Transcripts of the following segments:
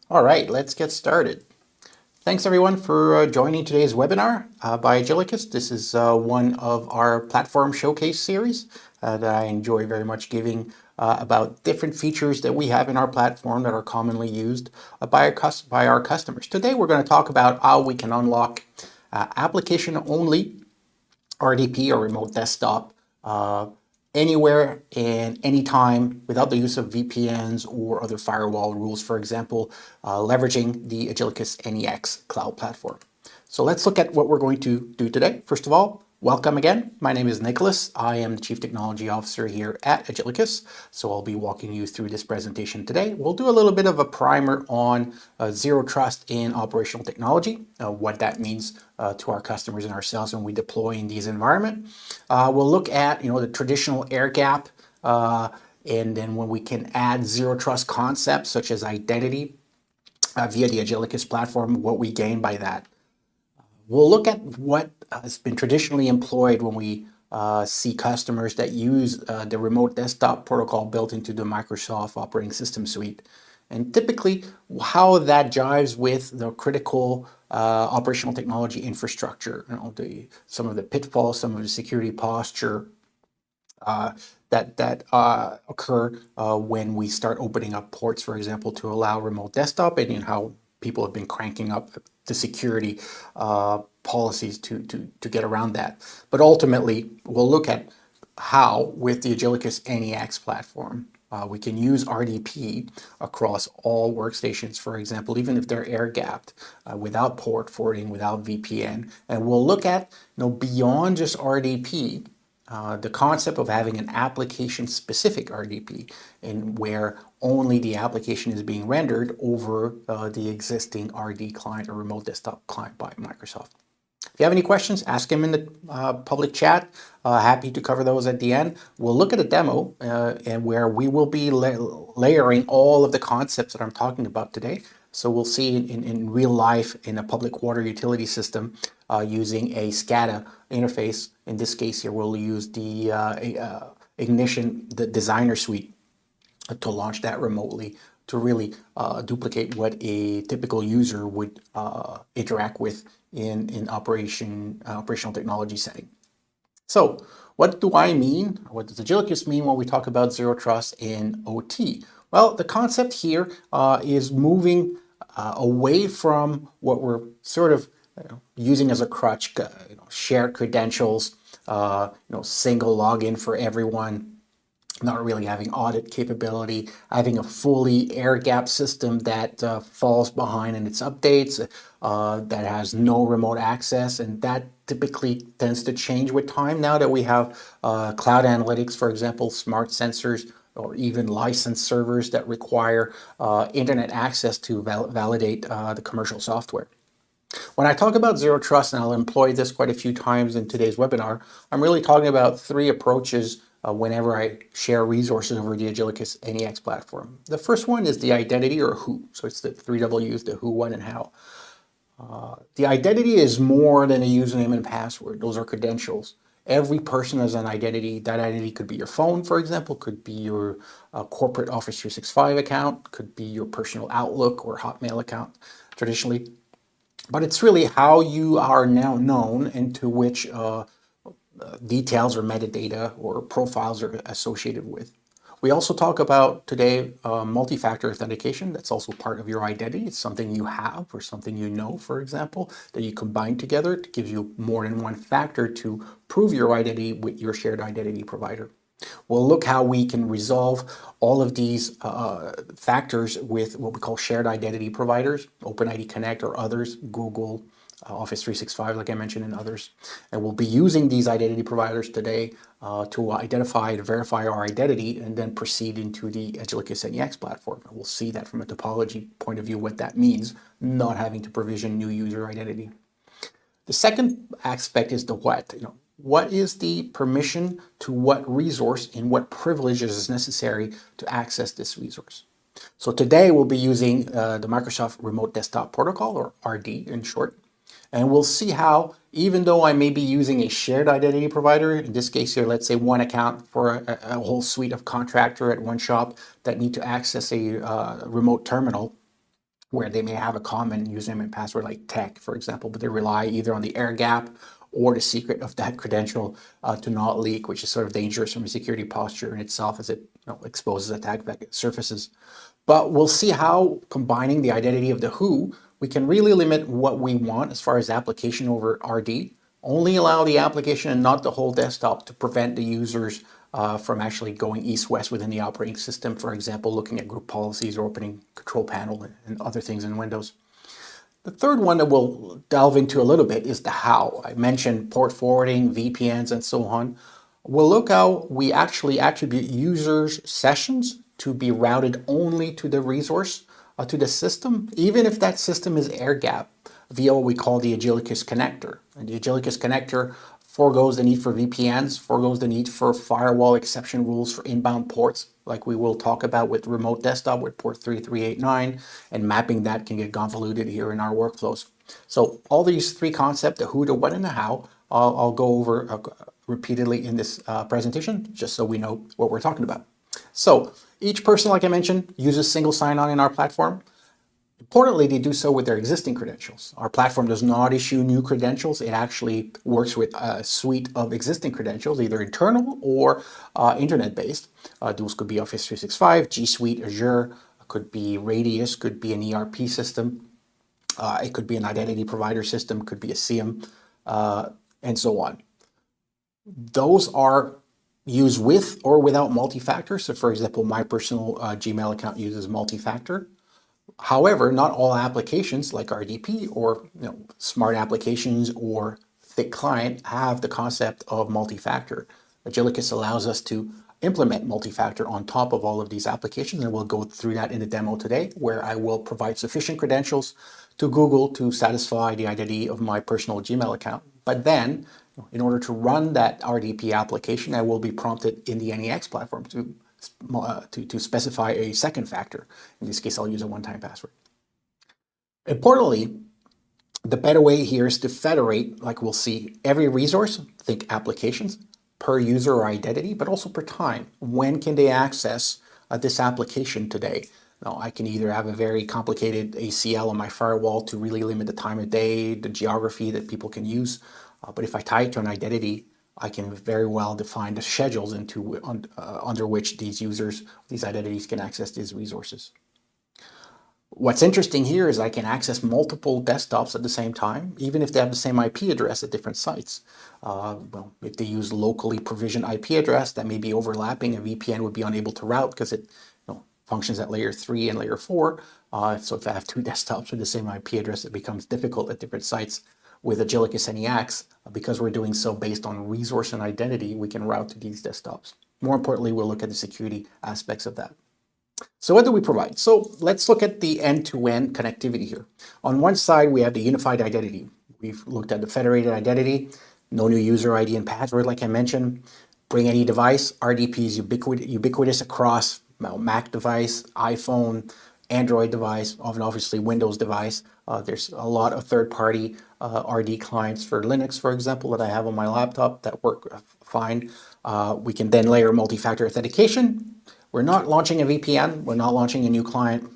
All right, let's get started. Thanks everyone for joining today's webinar by Agilicus. This is one of our platform showcase series that I enjoy very much giving about different features that we have in our platform that are commonly used by our customers. Today we're going to talk about how we can unlock application-only RDP or remote desktop anywhere and anytime without the use of VPNs or other firewall rules, for example, leveraging the Agilicus NEX cloud platform. So let's look at what we're going to do today. First of all, welcome again. My name is Nicholas. I am the Chief Technology Officer here at Agilicus. So I'll be walking you through this presentation today. We'll do a little bit of a primer on zero trust in operational technology, what that means to our customers and ourselves when we deploy in these environments. We'll look at the traditional air gap, and then when we can add zero trust concepts such as identity via the Agilicus platform, what we gain by that. We'll look at what has been traditionally employed when we see customers that use the remote desktop protocol built into the Microsoft operating system suite, and typically how that jives with the critical operational technology infrastructure, some of the pitfalls, some of the security posture that occur when we start opening up ports, for example, to allow remote desktop, and how people have been cranking up the security policies to get around that. But ultimately, we'll look at how, with the Agilicus NEX platform, we can use RDP across all workstations, for example, even if they're air-gapped, without port forwarding, without VPN. And we'll look at, beyond just RDP, the concept of having an application-specific RDP, and where only the application is being rendered over the existing RD client or remote desktop client by Microsoft. If you have any questions, ask them in the public chat. Happy to cover those at the end. We'll look at a demo and where we will be layering all of the concepts that I'm talking about today. So we'll see in real life in a public water utility system using a SCADA interface. In this case here, we'll use the Ignition, the designer suite, to launch that remotely to really duplicate what a typical user would interact with in operational technology setting. So what do I mean? What does Agilicus mean when we talk about zero trust in OT? Well, the concept here is moving away from what we're sort of using as a crutch, shared credentials, single login for everyone, not really having audit capability, having a fully air-gapped system that falls behind in its updates, that has no remote access, and that typically tends to change with time now that we have cloud analytics, for example, smart sensors, or even licensed servers that require internet access to validate the commercial software. When I talk about zero trust, and I'll employ this quite a few times in today's webinar, I'm really talking about three approaches whenever I share resources over the Agilicus NEX platform. The first one is the identity, or who. So it's the three W's, the who, when, and how. The identity is more than a username and password. Those are credentials. Every person has an identity. That identity could be your phone, for example, could be your corporate Office 365 account, could be your personal Outlook or Hotmail account traditionally. But it's really how you are now known and to which details or metadata or profiles are associated with. We also talk about today multi-factor authentication. That's also part of your identity. It's something you have or something you know, for example, that you combine together to give you more than one factor to prove your identity with your shared identity provider. We'll look how we can resolve all of these factors with what we call shared identity providers, OpenID Connect or others, Google, Office 365, like I mentioned, and others. And we'll be using these identity providers today to identify and verify our identity and then proceed into the Agilicus NEX platform. And we'll see that from a topology point of view, what that means, not having to provision new user identity. The second aspect is the what. What is the permission to what resource and what privileges is necessary to access this resource? So today we'll be using the Microsoft Remote Desktop Protocol, or RD in short. And we'll see how, even though I may be using a shared identity provider, in this case here, let's say one account for a whole suite of contractor at one shop that need to access a remote terminal, where they may have a common username and password like tech, for example, but they rely either on the air gap or the secret of that credential to not leak, which is sort of dangerous from a security posture in itself as it exposes attack surfaces. But we'll see how combining the identity of the who, we can really limit what we want as far as application over RD, only allow the application and not the whole desktop to prevent the users from actually going east-west within the operating system, for example, looking at group policies or opening control panel and other things in Windows. The third one that we'll delve into a little bit is the how. I mentioned port forwarding, VPNs, and so on. We'll look how we actually attribute users' sessions to be routed only to the resource, to the system, even if that system is air-gapped via what we call the Agilicus connector. And the Agilicus connector foregoes the need for VPNs, foregoes the need for firewall exception rules for inbound ports, like we will talk about with remote desktop with port 3389, and mapping that can get convoluted here in our workflows. So all these three concepts, the who, the what, and the how, I'll go over repeatedly in this presentation, just so we know what we're talking about. So each person, like I mentioned, uses single sign-on in our platform. Importantly, they do so with their existing credentials. Our platform does not issue new credentials. It actually works with a suite of existing credentials, either internal or internet-based. Those could be Office 365, G Suite, Azure, could be Radius, could be an ERP system. It could be an identity provider system, could be a SIEM, and so on. Those are used with or without multi-factor. So for example, my personal Gmail account uses multi-factor. However, not all applications like RDP or smart applications or thick client have the concept of multi-factor. Agilicus allows us to implement multi-factor on top of all of these applications, and we'll go through that in the demo today, where I will provide sufficient credentials to Google to satisfy the identity of my personal Gmail account. But then, in order to run that RDP application, I will be prompted in the NEX platform to specify a second factor. In this case, I'll use a one-time password. Importantly, the better way here is to federate, like we'll see, every resource, think applications, per user or identity, but also per time. When can they access this application today? Now, I can either have a very complicated ACL on my firewall to really limit the time of day, the geography that people can use. But if I tie it to an identity, I can very well define the schedules under which these users, these identities can access these resources. What's interesting here is I can access multiple desktops at the same time, even if they have the same IP address at different sites. Well, if they use locally provisioned IP address that may be overlapping, a VPN would be unable to route because it functions at layer 3 and layer 4. So if I have two desktops with the same IP address, it becomes difficult at different sites. With Agilicus NEX, because we're doing so based on resource and identity, we can route to these desktops. More importantly, we'll look at the security aspects of that. So what do we provide? So let's look at the end-to-end connectivity here. On one side, we have the unified identity. We've looked at the federated identity, no new user ID and password, like I mentioned. Bring any device. RDP is ubiquitous across Mac device, iPhone, Android device, obviously Windows device. There's a lot of third-party RD clients for Linux, for example, that I have on my laptop that work fine. We can then layer multi-factor authentication. We're not launching a VPN. We're not launching a new client.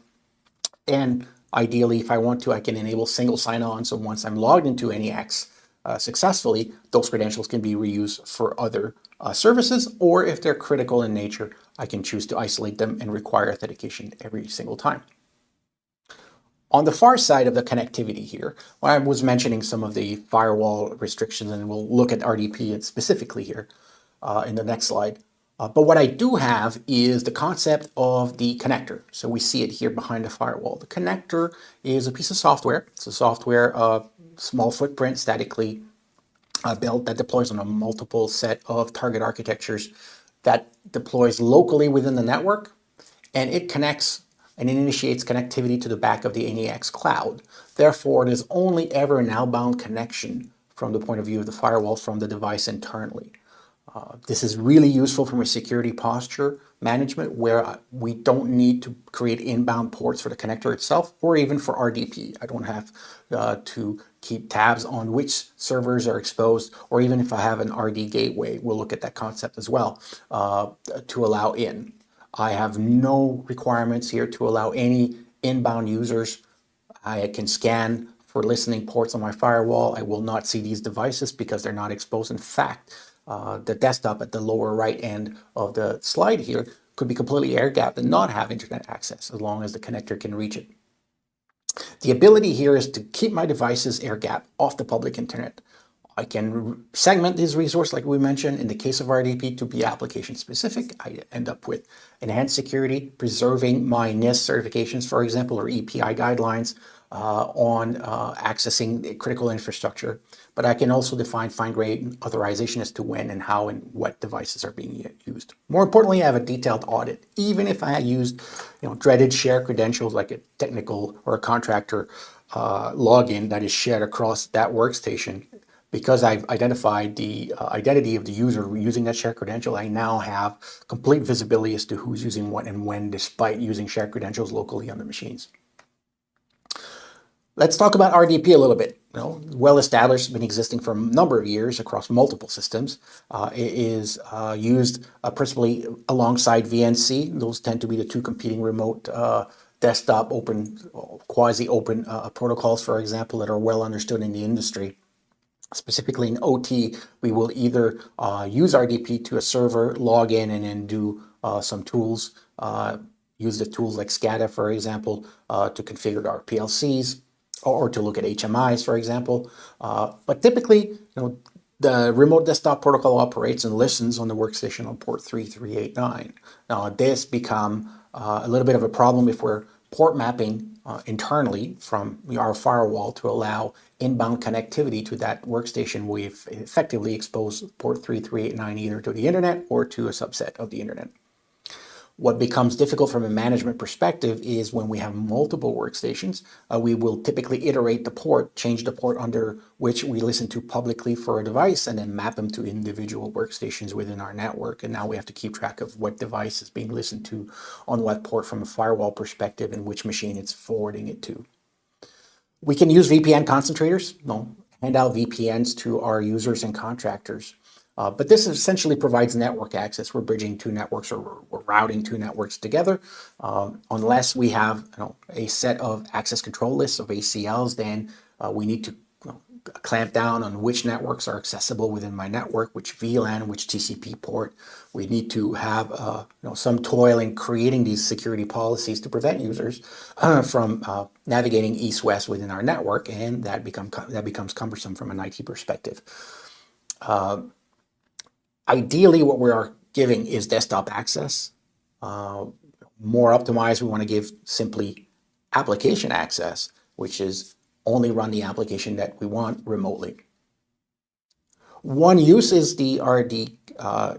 And ideally, if I want to, I can enable single sign-on. So once I'm logged into NEX successfully, those credentials can be reused for other services, or if they're critical in nature, I can choose to isolate them and require authentication every single time. On the far side of the connectivity here, I was mentioning some of the firewall restrictions, and we'll look at RDP specifically here in the next slide. But what I do have is the concept of the connector. So we see it here behind the firewall. The connector is a piece of software. It's a software, small footprint, statically built, that deploys on a multiple set of target architectures, that deploys locally within the network, and it connects and it initiates connectivity to the back of the NEX cloud. Therefore, it is only ever an outbound connection from the point of view of the firewall from the device internally. This is really useful from a security posture management, where we don't need to create inbound ports for the connector itself, or even for RDP. I don't have to keep tabs on which servers are exposed, or even if I have an RD gateway, we'll look at that concept as well, to allow in. I have no requirements here to allow any inbound users I can scan for listening ports on my firewall. I will not see these devices because they're not exposed. In fact, the desktop at the lower right end of the slide here could be completely air-gapped and not have internet access as long as the connector can reach it. The ability here is to keep my devices air-gapped off the public internet. I can segment this resource, like we mentioned, in the case of RDP to be application specific. I end up with enhanced security, preserving my NIST certifications, for example, or EPI guidelines on accessing critical infrastructure. But I can also define fine-grained authorization as to when and how and what devices are being used. More importantly, I have a detailed audit. Even if I used dreaded shared credentials like a technical or a contractor login that is shared across that workstation, because I've identified the identity of the user using that shared credential, I now have complete visibility as to who's using what and when, despite using shared credentials locally on the machines. Let's talk about RDP a little bit. Well established, been existing for a number of years across multiple systems. It is used principally alongside VNC. Those tend to be the two competing remote desktop open, quasi-open protocols, for example, that are well understood in the industry. Specifically in OT, we will either use RDP to a server, log in, and then do some tools, use the tools like SCADA, for example, to configure our PLCs or to look at HMIs, for example. But typically, the remote desktop protocol operates and listens on the workstation on port 3389. Now, this become a little bit of a problem if we're port mapping internally from our firewall to allow inbound connectivity to that workstation. We've effectively exposed port 3389 either to the internet or to a subset of the internet. What becomes difficult from a management perspective is when we have multiple workstations, we will typically iterate the port, change the port under which we listen to publicly for a device, and then map them to individual workstations within our network. And now we have to keep track of what device is being listened to on what port from a firewall perspective and which machine it's forwarding it to. We can use VPN concentrators, hand out VPNs to our users and contractors. But this essentially provides network access. We're bridging two networks, or we're routing two networks together. Unless we have a set of access control lists of ACLs, then we need to clamp down on which networks are accessible within my network, which VLAN, which TCP port. We need to have some toil in creating these security policies to prevent users from navigating east-west within our network, and that becomes cumbersome from an IT perspective. Ideally, what we are giving is desktop access. More optimized, we want to give simply application access, which is only run the application that we want remotely. One use is the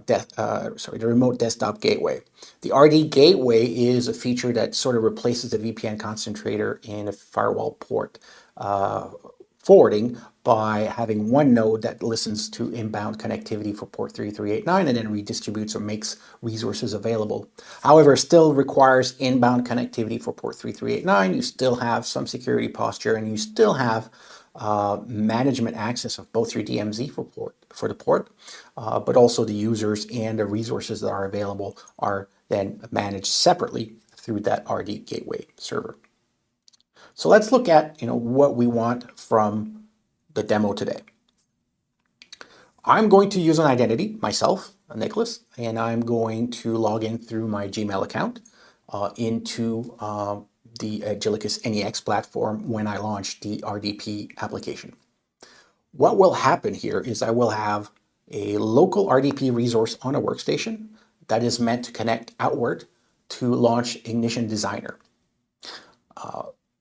the remote desktop gateway. The RD gateway is a feature that sort of replaces the VPN concentrator in a firewall port forwarding by having one node that listens to inbound connectivity for port 3389 and then redistributes or makes resources available. However, it still requires inbound connectivity for port 3389. You still have some security posture, and you still have management access of both your DMZ for the port, but also the users and the resources that are available are then managed separately through that RD gateway server. So let's look at what we want from the demo today. I'm going to use an identity myself, Nicholas, and I'm going to log in through my Gmail account into the Agillicus NEX platform when I launch the RDP application. What will happen here is I will have a local RDP resource on a workstation that is meant to connect outward to launch Ignition Designer.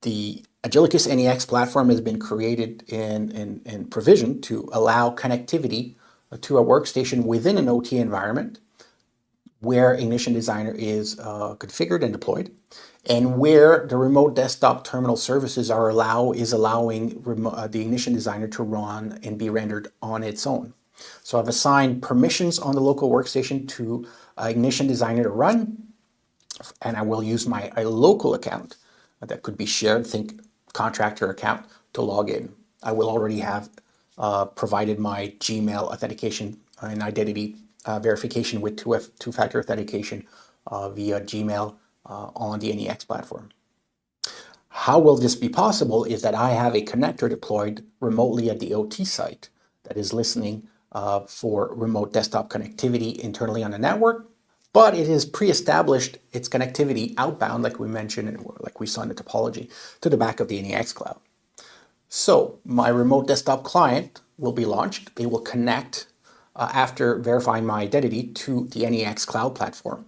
The Agillicus NEX platform has been created and provisioned to allow connectivity to a workstation within an OT environment where Ignition Designer is configured and deployed, and where the remote desktop terminal services is allowing the Ignition Designer to run and be rendered on its own. So I've assigned permissions on the local workstation to Ignition Designer to run, and I will use my local account that could be shared, think contractor account, to log in. I will already have provided my Gmail authentication and identity verification with two-factor authentication via Gmail on the NEX platform. How will this be possible is that I have a connector deployed remotely at the OT site that is listening for remote desktop connectivity internally on the network, but it has pre-established its connectivity outbound, like we mentioned, and like we saw in the topology, to the back of the NEX cloud. So my remote desktop client will be launched. It will connect after verifying my identity to the NEX cloud platform.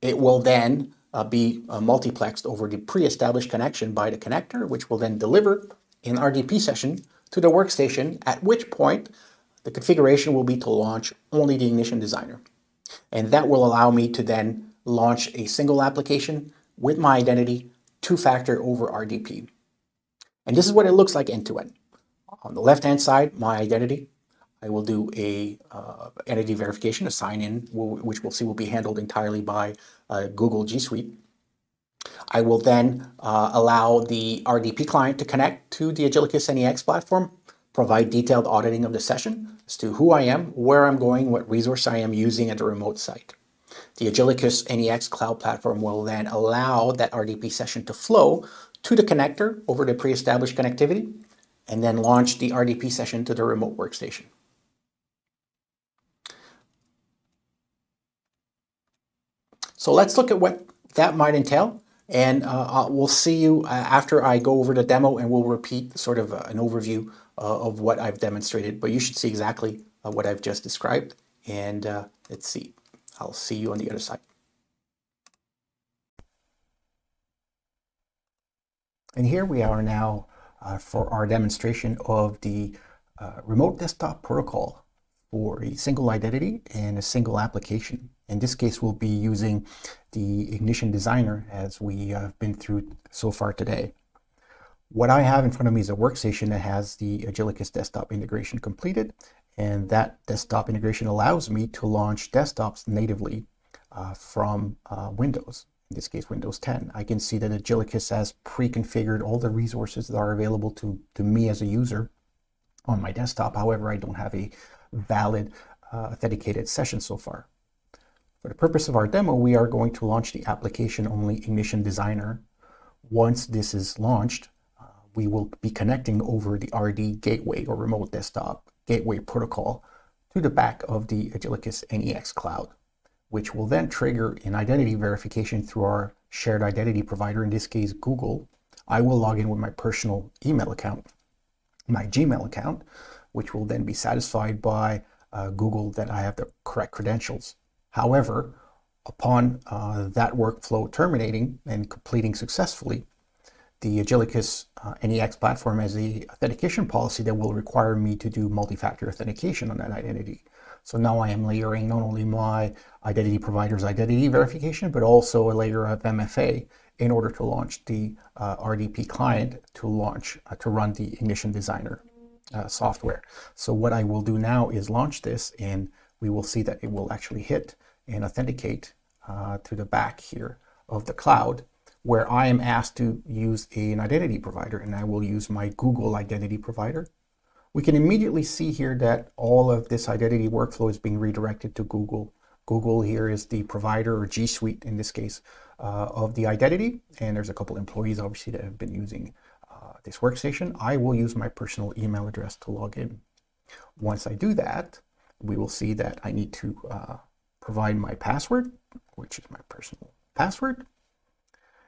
It will then be multiplexed over the pre-established connection by the connector, which will then deliver an RDP session to the workstation, at which point the configuration will be to launch only the Ignition Designer. And that will allow me to then launch a single application with my identity, two-factor over RDP. And this is what it looks like end-to-end. On the left-hand side, my identity. I will do a entity verification, a sign-in, which we'll see will be handled entirely by Google G Suite. I will then allow the RDP client to connect to the Agillicus NEX platform, provide detailed auditing of the session as to who I am, where I'm going, what resource I am using at the remote site. The Agillicus NEX cloud platform will then allow that RDP session to flow to the connector over the pre-established connectivity, and then launch the RDP session to the remote workstation. So let's look at what that might entail, and we'll see you after I go over the demo, and we'll repeat sort of an overview of what I've demonstrated, but you should see exactly what I've just described. And let's see, I'll see you on the other side. And here we are now for our demonstration of the remote desktop protocol for a single identity and a single application. In this case, we'll be using the Ignition Designer as we have been through so far today. What I have in front of me is a workstation that has the Agillicus desktop integration completed, and that desktop integration allows me to launch desktops natively from Windows. In this case, Windows 10. I can see that Agillicus has pre-configured all the resources that are available to me as a user on my desktop. However, I don't have a valid authenticated session so far. For the purpose of our demo, we are going to launch the application-only Ignition Designer. Once this is launched, we will be connecting over the RD gateway or remote desktop gateway protocol to the back of the Agillicus NEX cloud, which will then trigger an identity verification through our shared identity provider, in this case, Google. I will log in with my personal email account, my Gmail account, which will then be satisfied by Google that I have the correct credentials. However, upon that workflow terminating and completing successfully, the Agillicus NEX platform has the authentication policy that will require me to do multi-factor authentication on that identity. So now I am layering not only my identity provider's identity verification, but also a layer of MFA in order to launch the RDP client to run the Ignition Designer software. So what I will do now is launch this, and we will see that it will actually hit and authenticate to the back here of the cloud, where I am asked to use an identity provider, and I will use my Google identity provider. We can immediately see here that all of this identity workflow is being redirected to Google. Google here is the provider, or G Suite in this case, of the identity, and there's a couple employees obviously that have been using this workstation. I will use my personal email address to log in. Once I do that, we will see that I need to provide my password, which is my personal password.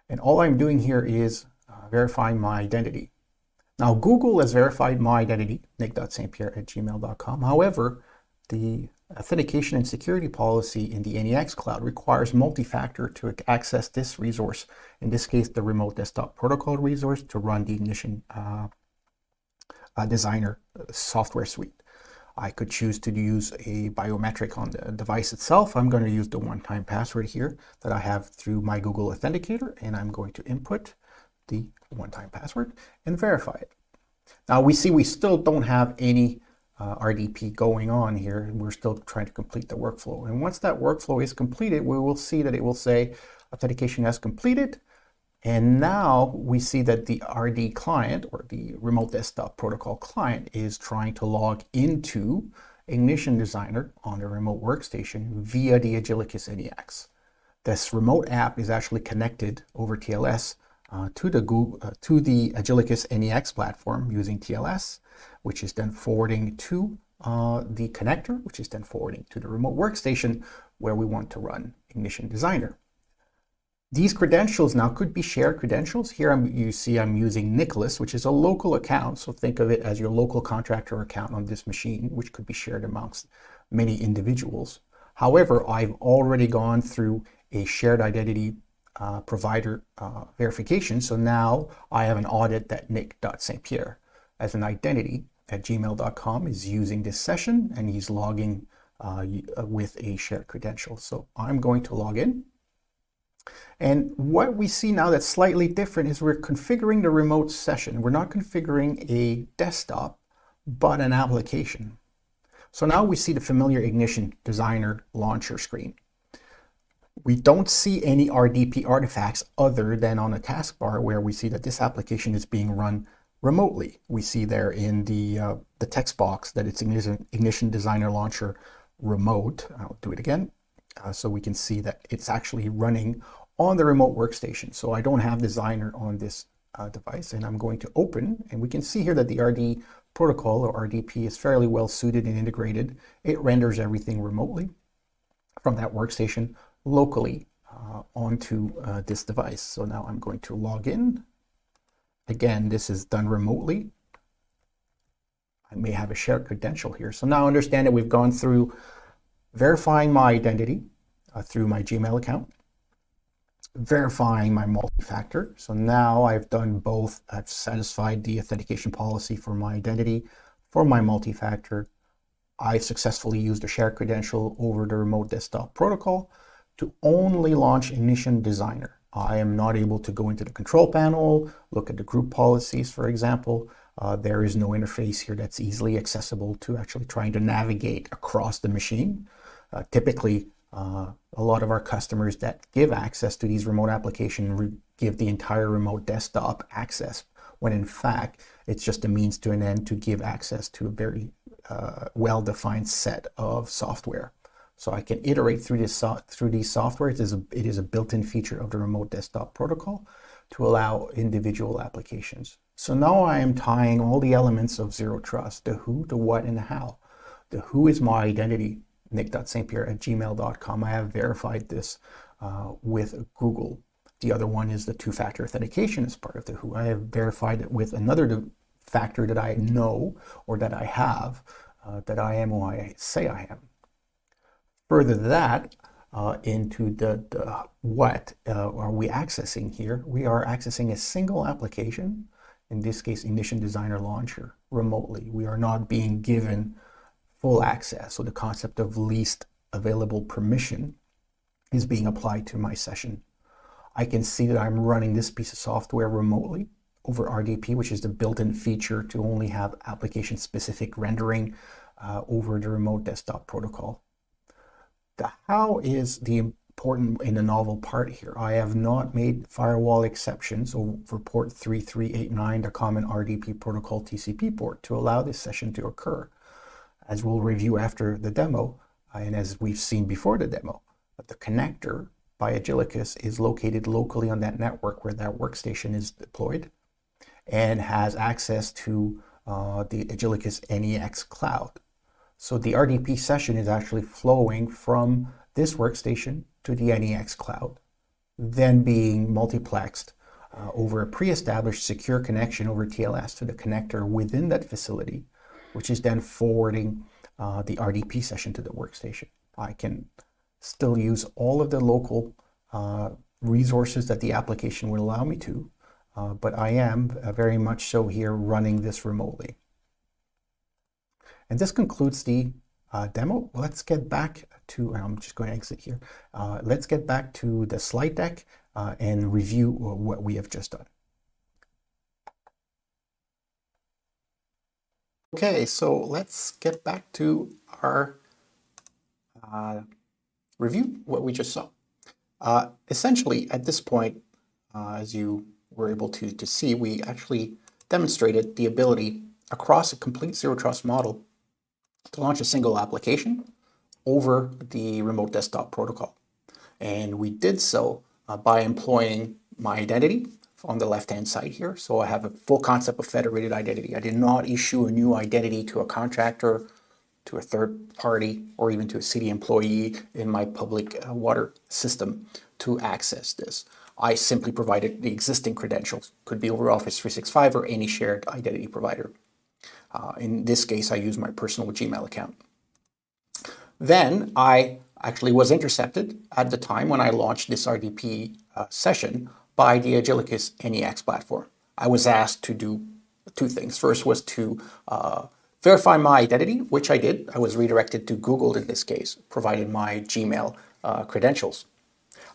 And all I'm doing here is verifying my identity. Now, Google has verified my identity, nick.stpierre@gmail.com. However, the authentication and security policy in the NEX cloud requires multi-factor to access this resource, in this case, the remote desktop protocol resource, to run the Ignition Designer software suite. I could choose to use a biometric on the device itself. I'm going to use the one-time password here that I have through my Google Authenticator, and I'm going to input the one-time password and verify it. Now we see we still don't have any RDP going on here. We're still trying to complete the workflow. And once that workflow is completed, we will see that it will say authentication as completed. And now we see that the RD client, or the remote desktop protocol client, is trying to log into Ignition Designer on the remote workstation via the Agillicus NEX. This remote app is actually connected over TLS to the Agilicus NEX platform using TLS, which is then forwarding to the connector, which is then forwarding to the remote workstation where we want to run Ignition Designer. These credentials now could be shared credentials. Here you see I'm using Nicholas, which is a local account. So think of it as your local contractor account on this machine, which could be shared amongst many individuals. However, I've already gone through a shared identity provider verification. So now I have an audit that nick.stpierre as an identity at gmail.com is using this session, and he's logging with a shared credential. So I'm going to log in. And what we see now that's slightly different is we're configuring the remote session. We're not configuring a desktop, but an application. So now we see the familiar Ignition Designer launcher screen. We don't see any RDP artifacts other than on a taskbar where we see that this application is being run remotely. We see there in the text box that it's Ignition Designer Launcher remote. I'll do it again. So we can see that it's actually running on the remote workstation. So I don't have Designer on this device, and I'm going to open, and we can see here that the RD protocol or RDP is fairly well suited and integrated. It renders everything remotely from that workstation locally onto this device. So now I'm going to log in. Again, this is done remotely. I may have a shared credential here. So now understand that we've gone through verifying my identity through my Gmail account, verifying my multi-factor. So now I've done both. I've satisfied the authentication policy for my identity, for my multi-factor. I successfully used a shared credential over the remote desktop protocol to only launch Ignition Designer. I am not able to go into the control panel, look at the group policies, for example. There is no interface here that's easily accessible to actually trying to navigate across the machine. Typically, a lot of our customers that give access to these remote applications give the entire remote desktop access, when in fact, it's just a means to an end to give access to a very well-defined set of software. So I can iterate through these softwares. It is a built-in feature of the remote desktop protocol to allow individual applications. So now I am tying all the elements of Zero Trust, the who, the what, and the how. The who is my identity, nick.stpierre@gmail.com. I have verified this with Google. The other one is the two-factor authentication as part of the who. I have verified it with another factor that I know or that I have, that I am who I say I am. Further that into the what are we accessing here? We are accessing a single application, in this case Ignition Designer Launcher, remotely. We are not being given full access. So the concept of least available permission is being applied to my session. I can see that I'm running this piece of software remotely over RDP, which is the built-in feature to only have application-specific rendering over the remote desktop protocol. The how is the important and the novel part here. I have not made firewall exceptions over port 3389, the common RDP protocol TCP port, to allow this session to occur. As we'll review after the demo, and as we've seen before the demo, the connector by Agilicus is located locally on that network where that workstation is deployed and has access to the Agilicus NEX cloud. So the RDP session is actually flowing from this workstation to the NEX cloud, then being multiplexed over a pre-established secure connection over TLS to the connector within that facility, which is then forwarding the RDP session to the workstation. I can still use all of the local resources that the application will allow me to, but I am very much so here running this remotely. And this concludes the demo. Let's get back to, I'm just going to exit here. Let's get back to the slide deck and review what we have just done. Okay, so let's get back to our review, what we just saw. Essentially, at this point, as you were able to see, we actually demonstrated the ability across a complete Zero Trust model to launch a single application over the remote desktop protocol. And we did so by employing my identity on the left-hand side here. So I have a full concept of federated identity. I did not issue a new identity to a contractor, to a third party, or even to a city employee in my public water system to access this. I simply provided the existing credentials. Could be over Office 365 or any shared identity provider. In this case, I use my personal Gmail account. Then I actually was intercepted at the time when I launched this RDP session by the Agillicus NEX platform. I was asked to do two things. First was to verify my identity, which I did. I was redirected to Google in this case, provided my Gmail credentials.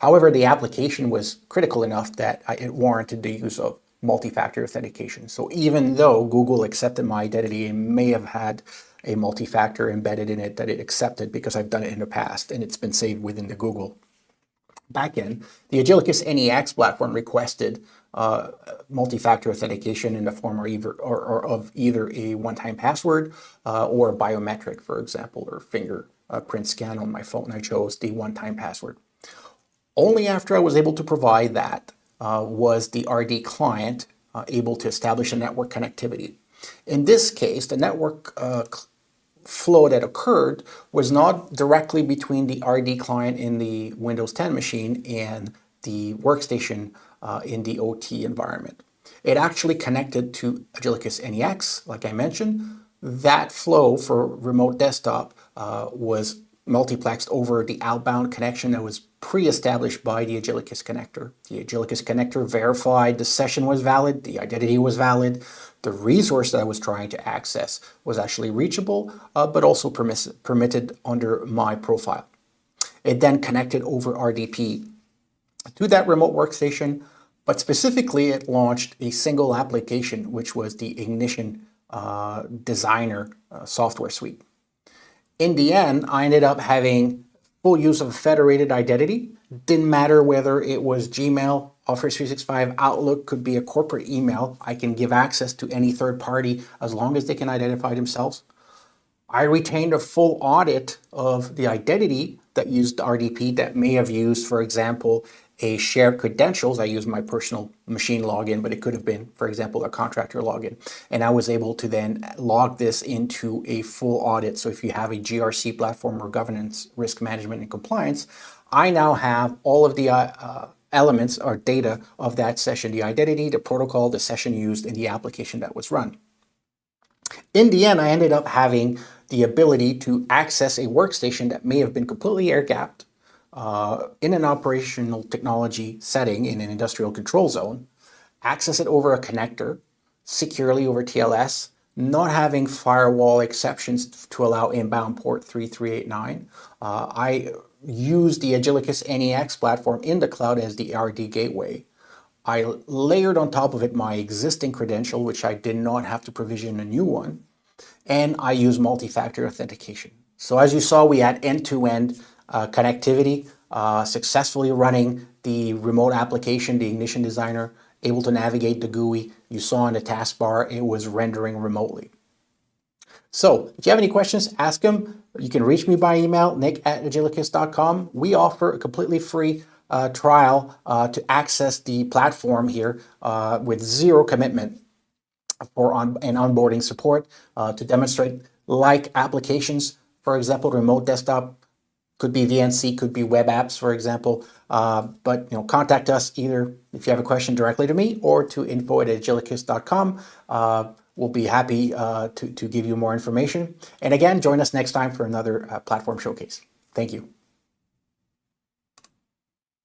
However, the application was critical enough that it warranted the use of multi-factor authentication. So even though Google accepted my identity, it may have had a multi-factor embedded in it that it accepted because I've done it in the past and it's been saved within the Google backend. The Agillicus NEX platform requested multi-factor authentication in the form of either a one-time password or a biometric, for example, or fingerprint scan on my phone. I chose the one-time password. Only after I was able to provide that was the RD client able to establish a network connectivity. In this case, the network flow that occurred was not directly between the RD client in the Windows 10 machine and the workstation in the OT environment. It actually connected to Agillicus NEX, like I mentioned. That flow for remote desktop was multiplexed over the outbound connection that was pre-established by the Agillicus connector. The Agillicus connector verified the session was valid, the identity was valid, the resource that I was trying to access was actually reachable, but also permitted under my profile. It then connected over RDP to that remote workstation, but specifically it launched a single application, which was the Ignition Designer software suite. In the end, I ended up having full use of a federated identity. Didn't matter whether it was Gmail, Office 365, Outlook, could be a corporate email. I can give access to any third party as long as they can identify themselves. I retained a full audit of the identity that used RDP that may have used, for example, a shared credentials. I used my personal machine login, but it could have been, for example, a contractor login. And I was able to then log this into a full audit. So if you have a GRC platform or governance, risk management, and compliance, I now have all of the elements or data of that session, the identity, the protocol, the session used, and the application that was run. In the end, I ended up having the ability to access a workstation that may have been completely air-gapped in an operational technology setting in an industrial control zone, access it over a connector, securely over TLS, not having firewall exceptions to allow inbound port 3389. I used the Agillicus NEX platform in the cloud as the RD gateway. I layered on top of it my existing credential, which I did not have to provision a new one, and I use multi-factor authentication. So as you saw, we had end-to-end connectivity, successfully running the remote application, the Ignition Designer, able to navigate the GUI. You saw in the taskbar, it was rendering remotely. So if you have any questions, ask them. You can reach me by email, nick@agillicus.com. We offer a completely free trial to access the platform here with zero commitment for onboarding support to demonstrate like applications. For example, remote desktop could be VNC, could be web apps, for example. But contact us either if you have a question directly to me or to info@agillicus.com. We'll be happy to give you more information. And again, join us next time for another platform showcase. Thank you.